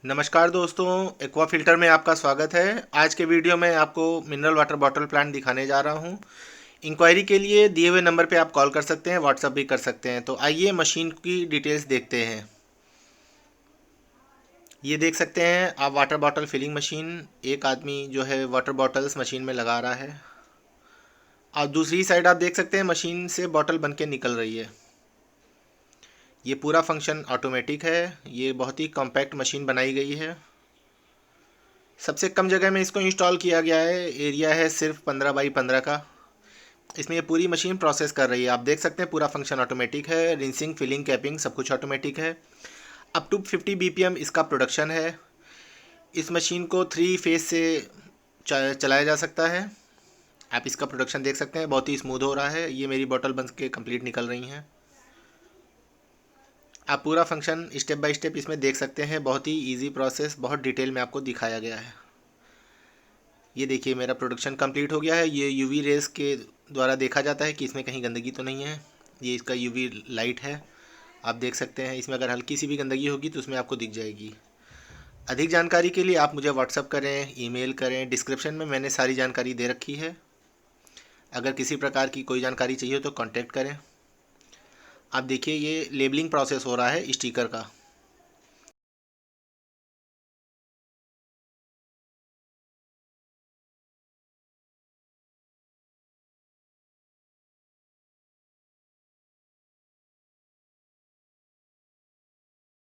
नमस्कार दोस्तों, aqua filter में आपका स्वागत है। आज के वीडियो में आपको मिनरल वाटर बॉटल प्लांट दिखाने जा रहा हूँ। इंक्वायरी के लिए दिए हुए नंबर पे आप कॉल कर सकते हैं, व्हाट्सअप भी कर सकते हैं। तो आइए मशीन की डिटेल्स देखते हैं। ये देख सकते हैं आप वाटर बॉटल फिलिंग मशीन। एक आदमी जो है वाटर बॉटल्स मशीन में लगा रहा है और दूसरी साइड आप देख सकते हैं मशीन से बॉटल बन के निकल रही है। ये पूरा फंक्शन ऑटोमेटिक है। ये बहुत ही कॉम्पैक्ट मशीन बनाई गई है। सबसे कम जगह में इसको इंस्टॉल किया गया है। एरिया है सिर्फ 15 बाई 15 का। इसमें ये पूरी मशीन प्रोसेस कर रही है। आप देख सकते हैं पूरा फंक्शन ऑटोमेटिक है। रिंसिंग, फिलिंग, कैपिंग सब कुछ ऑटोमेटिक है। अप टू 50 BPM इसका प्रोडक्शन है। इस मशीन को 3 फेज से चलाया जा सकता है। आप इसका प्रोडक्शन देख सकते हैं, बहुत ही स्मूथ हो रहा है। ये मेरी बॉटल बन के कंप्लीट निकल रही हैं। आप पूरा फंक्शन स्टेप बाय स्टेप इसमें देख सकते हैं। बहुत ही इजी प्रोसेस, बहुत डिटेल में आपको दिखाया गया है। ये देखिए मेरा प्रोडक्शन कंप्लीट हो गया है। ये यूवी रेस के द्वारा देखा जाता है कि इसमें कहीं गंदगी तो नहीं है। ये इसका यूवी लाइट है। आप देख सकते हैं इसमें अगर हल्की सी भी गंदगी होगी तो उसमें आपको दिख जाएगी। अधिक जानकारी के लिए आप मुझे व्हाट्सअप करें, ईमेल करें। डिस्क्रिप्शन में मैंने सारी जानकारी दे रखी है। अगर किसी प्रकार की कोई जानकारी चाहिए तो कांटेक्ट करें। आप देखिए ये लेबलिंग प्रोसेस हो रहा है स्टिकर का।